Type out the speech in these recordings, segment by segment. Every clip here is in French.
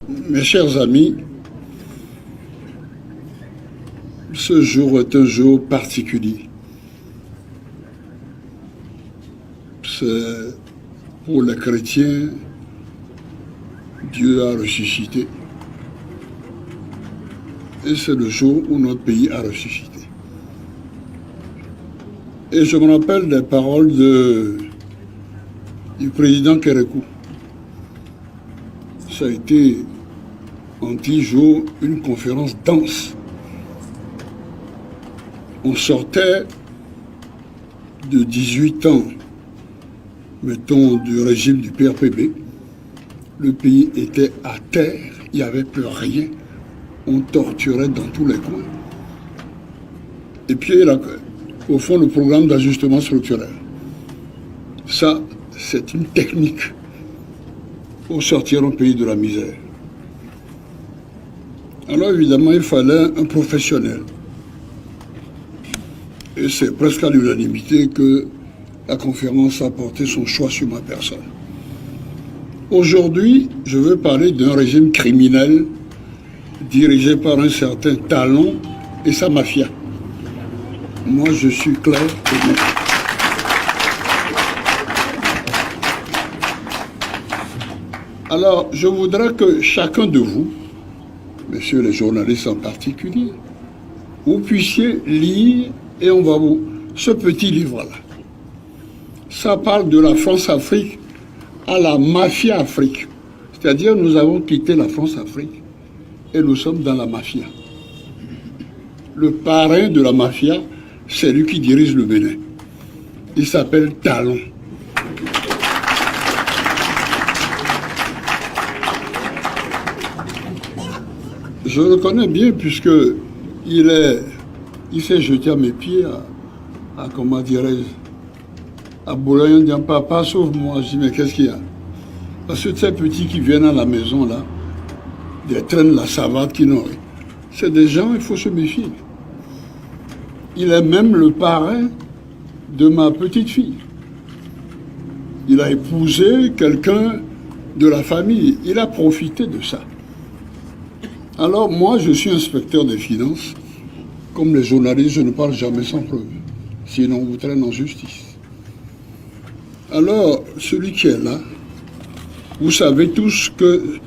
Mes chers amis, ce jour est un jour particulier. C'est pour les chrétiens, Dieu a ressuscité. Et c'est le jour où notre pays a ressuscité. Et je me rappelle des paroles du président Kérékou. Ça a été en 10 jours une conférence dense. On sortait de 18 ans, mettons, du régime du PRPB. Le pays était à terre, il n'y avait plus rien. On torturait dans tous les coins. Et puis, au fond, le programme d'ajustement structurel. Ça, c'est une technique pour sortir un pays de la misère. Alors, évidemment, il fallait un professionnel. Et c'est presque à l'unanimité que la conférence a porté son choix sur ma personne. Aujourd'hui, je veux parler d'un régime criminel dirigé par un certain Talon et sa mafia. Moi, je suis clair et net. Alors, je voudrais que chacun de vous, messieurs les journalistes en particulier, vous puissiez lire, et on va vous... ce petit livre-là. Ça parle de la France-Afrique à la mafia-Afrique. C'est-à-dire, nous avons quitté la France-Afrique et nous sommes dans la mafia. Le parrain de la mafia, c'est lui qui dirige le Bénin. Il s'appelle Talon. Je le connais bien puisque il s'est jeté à mes pieds à comment dirais-je, à Boulogne en disant, papa, sauve-moi. Je dis, mais qu'est-ce qu'il y a? Parce que ces petits qui viennent à la maison, là, des traînes, la savate, qui n'ont rien. C'est des gens, il faut se méfier. Il est même le parrain de ma petite fille. Il a épousé quelqu'un de la famille. Il a profité de ça. Alors, moi, je suis inspecteur des finances. Comme les journalistes, je ne parle jamais sans preuve. Sinon, on vous traîne en justice. Alors, celui qui est là, vous savez tous que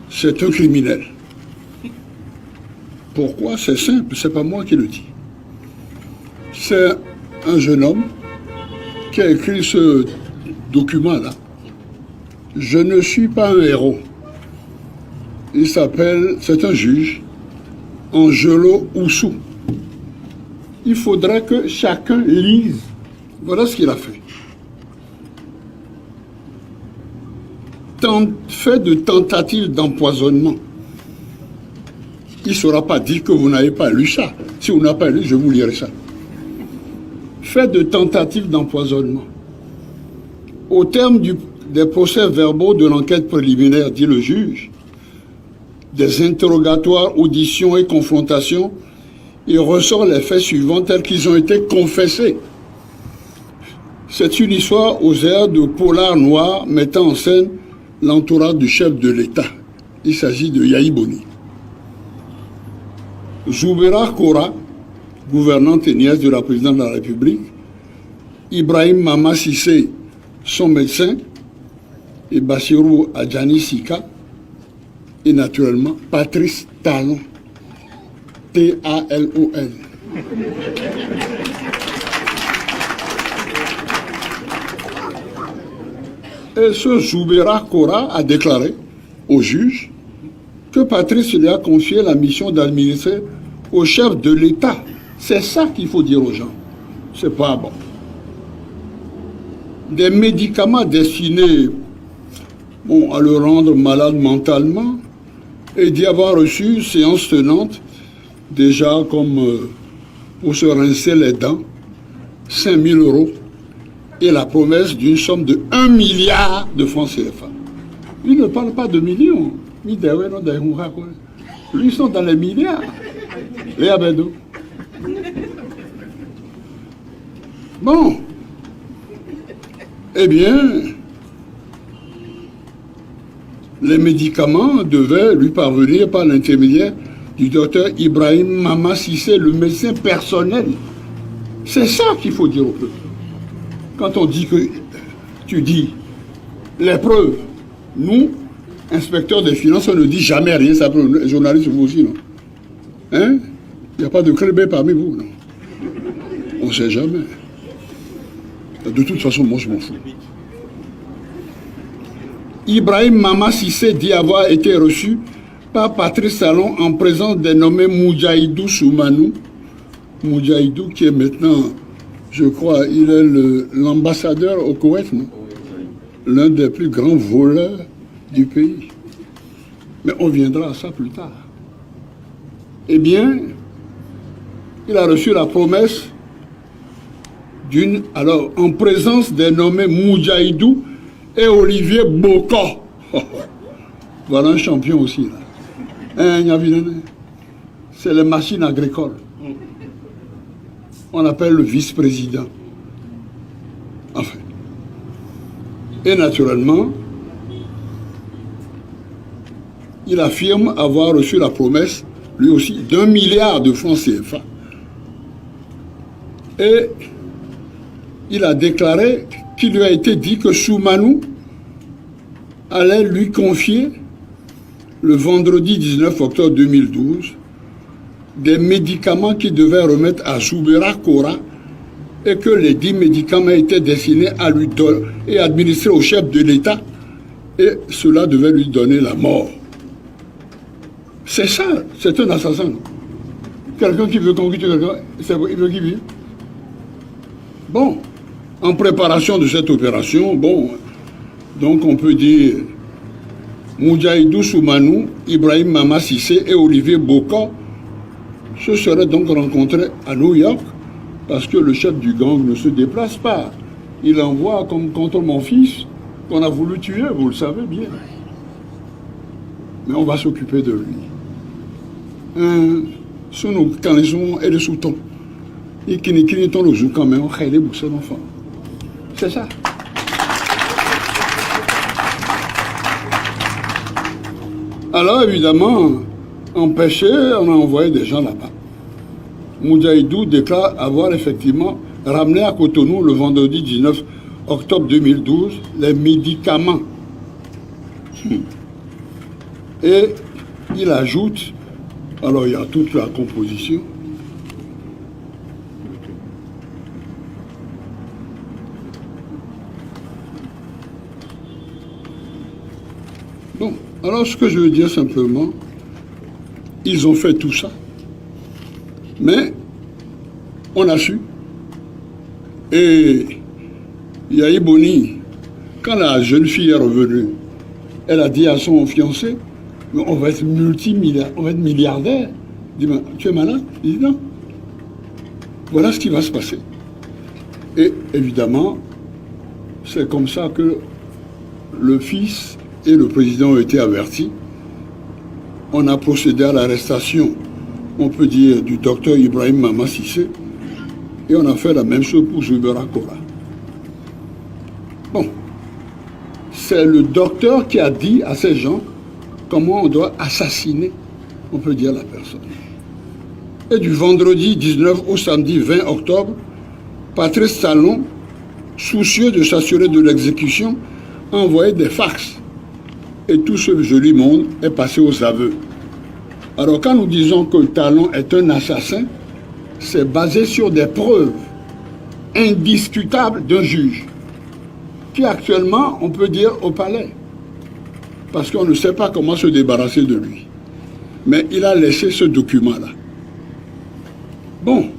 c'est un criminel. Pourquoi? C'est simple, c'est pas moi qui le dis. C'est un jeune homme qui a écrit ce document-là. Je ne suis pas un héros. Il s'appelle, c'est un juge, Angelo Oussou. Il faudrait que chacun lise. Voilà ce qu'il a fait. Fait de tentatives d'empoisonnement. Il ne sera pas dit que vous n'avez pas lu ça. Si vous n'avez pas lu, je vous lirai ça. Fait de tentatives d'empoisonnement. Au terme des procès-verbaux de l'enquête préliminaire, dit le juge, des interrogatoires, auditions et confrontations, il ressort les faits suivants tels qu'ils ont été confessés. C'est une histoire aux airs de polar noir mettant en scène l'entourage du chef de l'État. Il s'agit de Yahi Boni. Zoubera Kora, gouvernante et nièce de la présidente de la République, Ibrahim Mama Sissé, son médecin, et Bassirou Adjani Sika, et naturellement Patrice Talon, T-A-L-O-N. Et ce Zoubera Kora a déclaré au juge que Patrice lui a confié la mission d'administrer au chef de l'État. C'est ça qu'il faut dire aux gens. C'est pas bon. Des médicaments destinés à le rendre malade mentalement et d'y avoir reçu séance tenante, déjà comme pour se rincer les dents, 5 000 €. Et la promesse d'une somme de 1 milliard de francs CFA. Il ne parle pas de millions. Lui, ils sont dans les milliards. Les Abedou. Bon. Eh bien, les médicaments devaient lui parvenir par l'intermédiaire du docteur Ibrahim Mama Cissé, le médecin personnel. C'est ça qu'il faut dire au peuple. Quand on dit que tu dis les preuves, nous, inspecteurs des finances, on ne dit jamais rien, ça peut, les journalistes vous aussi, non? Hein? Il n'y a pas de crébé parmi vous, non? On ne sait jamais. De toute façon, moi je m'en fous. Ibrahim Mama Cissé dit avoir été reçu par Patrice Talon en présence des nommés Moudjahidou Soumanou. Moudjahidou qui est maintenant, je crois, il est l'ambassadeur au Koweït, non? L'un des plus grands voleurs du pays. Mais on viendra à ça plus tard. Eh bien, il a reçu la promesse d'une, alors, en présence des nommés Moudjahidou et Olivier Bocor. Voilà un champion aussi, là. C'est les machines agricoles. On appelle le vice-président. Enfin. Et naturellement, il affirme avoir reçu la promesse, lui aussi, d'1 milliard de francs CFA. Et il a déclaré qu'il lui a été dit que Soumanou allait lui confier, le vendredi 19 octobre 2012, des médicaments qu'il devait remettre à Zoubera Kora et que les 10 médicaments étaient destinés à lui donner et administrés au chef de l'État et cela devait lui donner la mort. C'est ça, c'est un assassin. Quelqu'un qui veut conquérir quelqu'un, il veut qui vit. Bon, en préparation de cette opération, bon, donc on peut dire Moudjahidou Soumanou, Ibrahim Mama Cissé et Olivier Bocor se seraient donc rencontrés à New York parce que le chef du gang ne se déplace pas. Il envoie comme contre mon fils qu'on a voulu tuer, vous le savez bien. Mais on va s'occuper de lui. Sous nos canaisons et les sous-tons. Et qui n'est pas le jour quand même, on a les boussons d'enfants. C'est ça. Alors évidemment, empêché, on a envoyé des gens là-bas. Moudjahidou déclare avoir effectivement ramené à Cotonou le vendredi 19 octobre 2012 les médicaments. Et il ajoute, alors il y a toute la composition, bon, alors ce que je veux dire simplement, ils ont fait tout ça, mais on a su, et Yahi Boni, quand la jeune fille est revenue, elle a dit à son fiancé, on va être multimilliardaire, on va être milliardaire. Il dit, tu es malade? Il dit non. Voilà ce qui va se passer. Et évidemment, c'est comme ça que le fils et le président ont été avertis. On a procédé à l'arrestation, on peut dire, du docteur Ibrahim Mama Cissé, et on a fait la même chose pour Zoubera Kora. Bon, c'est le docteur qui a dit à ces gens comment on doit assassiner, on peut dire, la personne. Et du vendredi 19 au samedi 20 octobre, Patrice Talon, soucieux de s'assurer de l'exécution, a envoyé des fax. Et tout ce joli monde est passé aux aveux. Alors quand nous disons que Talon est un assassin, c'est basé sur des preuves indiscutables d'un juge, qui actuellement, on peut dire, au palais. Parce qu'on ne sait pas comment se débarrasser de lui. Mais il a laissé ce document-là. Bon.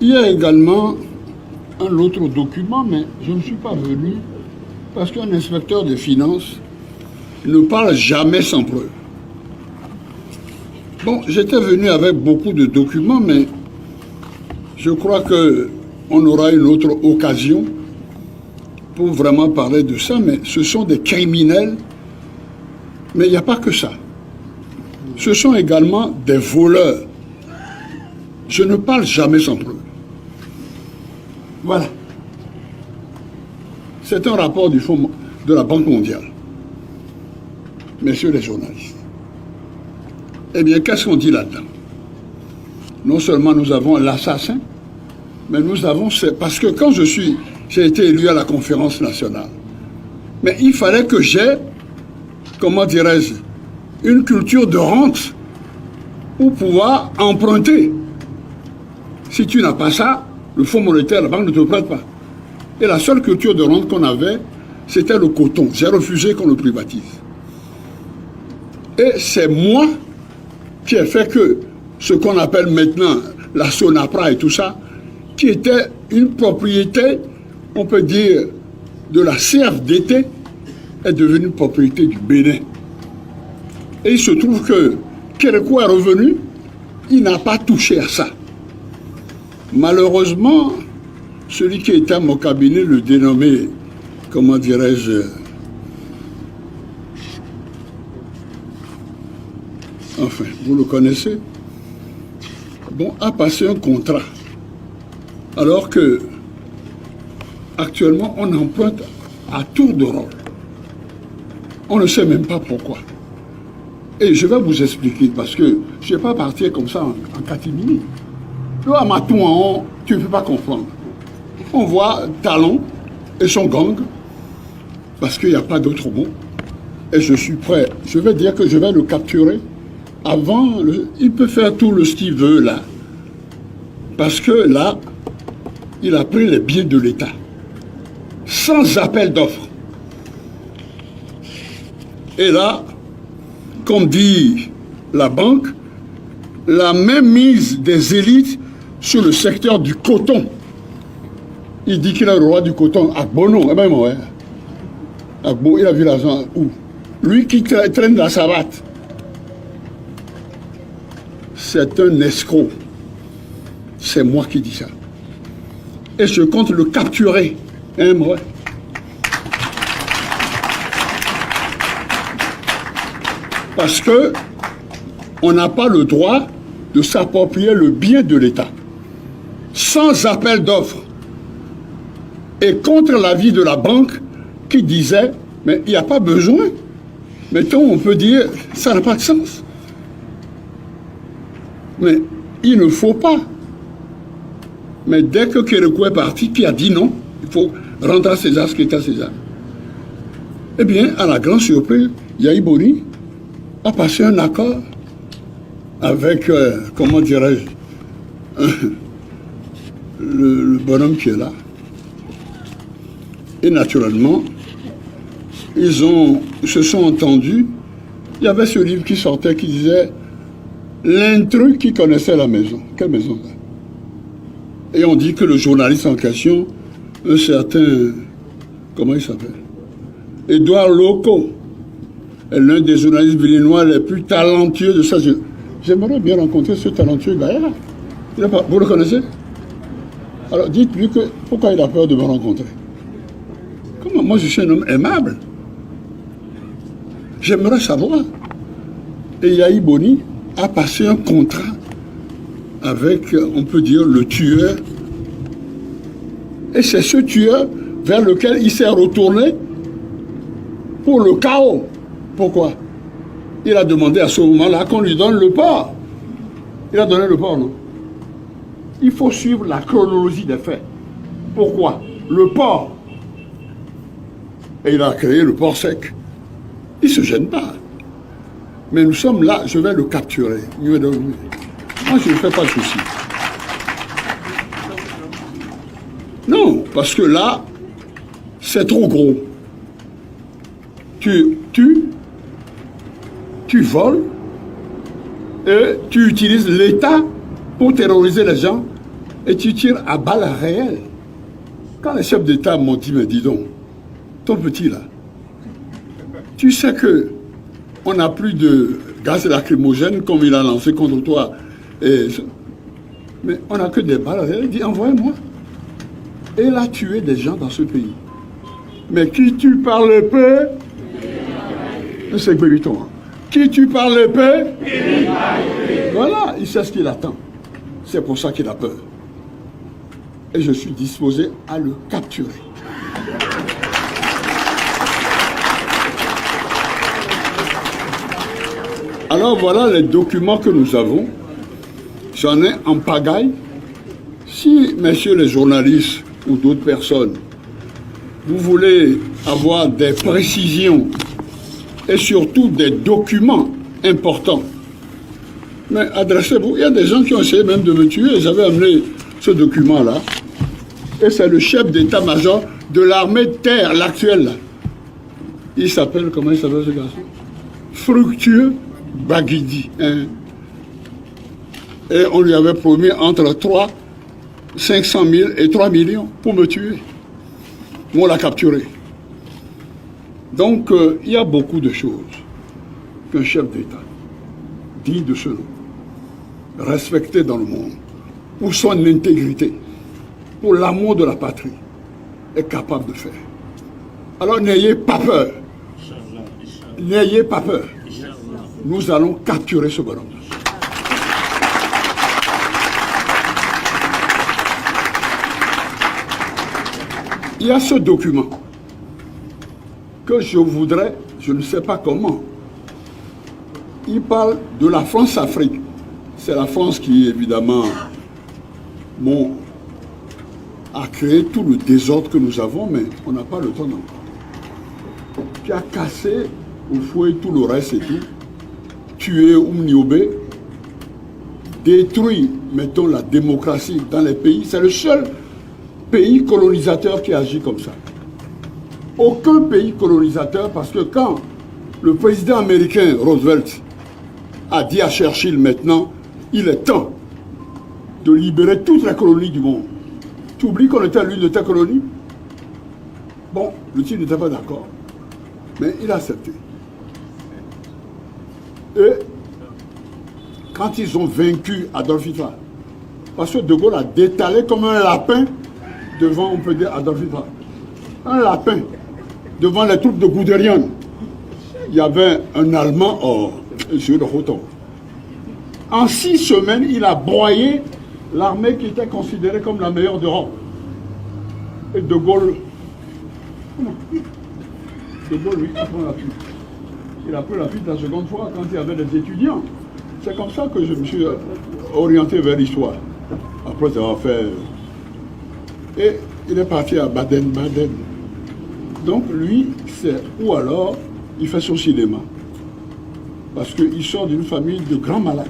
Il y a également un autre document, mais je ne suis pas venu parce qu'un inspecteur des finances ne parle jamais sans preuve. Bon, j'étais venu avec beaucoup de documents, mais je crois qu'on aura une autre occasion pour vraiment parler de ça, mais ce sont des criminels, mais il n'y a pas que ça. Ce sont également des voleurs. Je ne parle jamais sans preuve. Voilà. C'est un rapport du Fonds de la Banque mondiale. messieurs les journalistes. Eh bien, qu'est-ce qu'on dit là-dedans? Non seulement nous avons l'assassin, mais nous avons... Parce que quand j'ai été élu à la conférence nationale, mais il fallait que j'aie, comment dirais-je, une culture de rente pour pouvoir emprunter. Si tu n'as pas ça, le Fonds monétaire, la banque ne te prête pas. Et la seule culture de rente qu'on avait, c'était le coton. J'ai refusé qu'on le privatise. Et c'est moi qui ai fait que ce qu'on appelle maintenant la Sonapra et tout ça, qui était une propriété, on peut dire, de la CFDT, est devenue une propriété du Bénin. Et il se trouve que Kérékou est revenu, il n'a pas touché à ça. Malheureusement, celui qui était à mon cabinet, le dénommé, comment dirais-je, enfin, vous le connaissez, bon, a passé un contrat. Alors que, actuellement, on emprunte à tour de rôle. On ne sait même pas pourquoi. Et je vais vous expliquer, parce que je ne vais pas partir comme ça en catimini. Là, à Matou en haut, tu ne peux pas comprendre. On voit Talon et son gang, parce qu'il n'y a pas d'autre mot. Et je suis prêt. Je vais dire que je vais le capturer avant. Il peut faire tout ce qu'il veut là. Parce que là, il a pris les biens de l'État. Sans appel d'offres. Et là, comme dit la banque, la même mise des élites sur le secteur du coton. Il dit qu'il est le roi du coton. Agbono, eh bien, ouais. Agbo, il a vu l'argent où? Lui qui traîne la savate. C'est un escroc. C'est moi qui dis ça. Et je compte le capturer. Hein, moi. Parce que on n'a pas le droit de s'approprier le bien de l'État. Sans appel d'offres. Et contre l'avis de la banque qui disait, mais il n'y a pas besoin. Mettons, on peut dire, ça n'a pas de sens. Mais il ne faut pas. Mais dès que Kérékou est parti, qui a dit non, il faut rendre à César ce qui est à César. Eh bien, à la grande surprise, Yahi Boni a passé un accord avec, comment dirais-je, le bonhomme qui est là. Et naturellement, ils se sont entendus. Il y avait ce livre qui sortait qui disait « L'intrus qui connaissait la maison ». Quelle maison là? Et on dit que le journaliste en question, un certain, comment il s'appelle? Édouard Loco, est l'un des journalistes béninois les plus talentueux de ça. J'aimerais bien rencontrer ce talentueux gars-là. Vous le connaissez? Alors dites-lui que pourquoi il a peur de me rencontrer. Comment? Moi je suis un homme aimable. J'aimerais savoir. Et Yahi Boni a passé un contrat avec, on peut dire, le tueur. Et c'est ce tueur vers lequel il s'est retourné pour le chaos. Pourquoi? Il a demandé à ce moment-là qu'on lui donne le port. Il a donné le port, non? Il faut suivre la chronologie des faits. Pourquoi? Le port. Et il a créé le port sec. Il ne se gêne pas. Mais nous sommes là, je vais le capturer. Moi, je ne fais pas de souci. Non, parce que là, c'est trop gros. Tu voles et tu utilises l'État pour terroriser les gens et tu tires à balles réelles. Quand les chefs d'État m'ont dit, mais dis donc, ton petit là, tu sais que on n'a plus de gaz lacrymogène comme il a lancé contre toi. Mais on n'a que des balles réelles. Il dit, envoie-moi. Et il a tué des gens dans ce pays. Mais qui tue par l'épée? C'est Bébiton. Qui tue par l'épée? Voilà, il sait ce qu'il attend. C'est pour ça qu'il a peur. Et je suis disposé à le capturer. Alors voilà les documents que nous avons. J'en ai en pagaille. Si, messieurs les journalistes ou d'autres personnes, vous voulez avoir des précisions et surtout des documents importants, mais adressez-vous. Il y a des gens qui ont essayé même de me tuer. J'avais amené ce document-là. Et c'est le chef d'état-major de l'armée de terre, l'actuel. Il s'appelle, comment il s'appelle ce garçon? Fructueux Baguidi. Hein? Et on lui avait promis entre 500 000 et 3 millions pour me tuer. On l'a capturé. Donc, il y a beaucoup de choses qu'un chef d'État, digne de ce nom, respecté dans le monde, pour son intégrité, pour l'amour de la patrie, est capable de faire. Alors n'ayez pas peur. N'ayez pas peur. Nous allons capturer ce bonhomme. Il y a ce document que je voudrais, je ne sais pas comment. Il parle de la France-Afrique. C'est la France qui, évidemment, a créé tout le désordre que nous avons, mais on n'a pas le temps encore. Qui a cassé au fouet tout le reste et tout, tué Oumniobé, détruit, mettons, la démocratie dans les pays. C'est le seul pays colonisateur qui agit comme ça. Aucun pays colonisateur, parce que quand le président américain Roosevelt a dit à Churchill maintenant, il est temps de libérer toutes les colonies du monde. Tu oublies qu'on était à l'une de tes colonies? Bon, le type n'était pas d'accord, mais il a accepté. Et quand ils ont vaincu Adolf Hitler, parce que De Gaulle a détalé comme un lapin devant, on peut dire, Adolf Hitler. Un lapin devant les troupes de Guderian. Il y avait un Allemand, monsieur de Roton. En 6 semaines, il a broyé l'armée qui était considérée comme la meilleure d'Europe. Et De Gaulle, lui, il prend la fuite. Il a pris la fuite la seconde fois quand il y avait des étudiants. C'est comme ça que je me suis orienté vers l'histoire. Après avoir fait... Et il est parti à Baden-Baden. Donc lui, c'est... Ou alors, il fait son cinéma. Parce qu'il sort d'une famille de grands malades.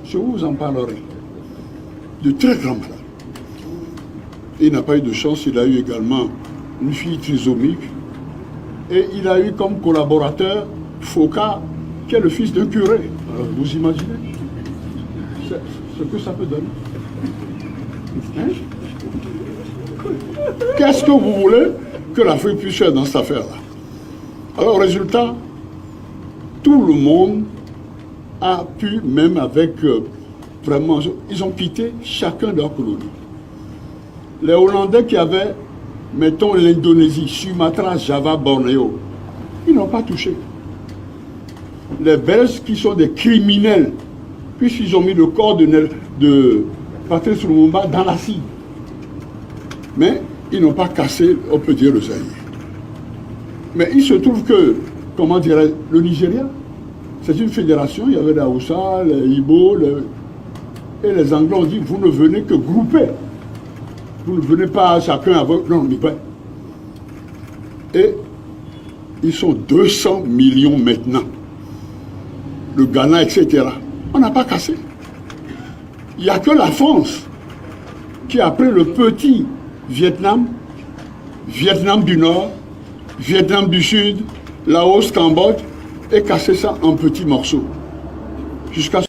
Je vous en parlerai. De très grands malades. Et il n'a pas eu de chance, il a eu également une fille trisomique. Et il a eu comme collaborateur Foucault, qui est le fils d'un curé. Alors vous imaginez ce que ça peut donner. Hein? Qu'est-ce que vous voulez que l'Afrique puisse faire dans cette affaire-là? Alors, résultat, tout le monde a pu, même avec vraiment, ils ont quitté chacun de leur colonie. Les Hollandais qui avaient, mettons, l'Indonésie, Sumatra, Java, Bornéo, ils n'ont pas touché. Les Belges qui sont des criminels, puisqu'ils ont mis le corps de Patrice Lumumba dans la Syrie. Mais ils n'ont pas cassé, on peut dire, le Zaïre. Mais il se trouve que, comment dirais-je, le Nigeria, c'est une fédération, il y avait les Hausa, les Ibo, et les Anglais ont dit, vous ne venez que grouper. Vous ne venez pas chacun avec... Non, mais pas. Et ils sont 200 millions maintenant. Le Ghana, etc. On n'a pas cassé. Il n'y a que la France qui a pris le petit Vietnam, Vietnam du Nord, Vietnam du Sud, Laos, Cambodge, et cassé ça en petits morceaux. Jusqu'à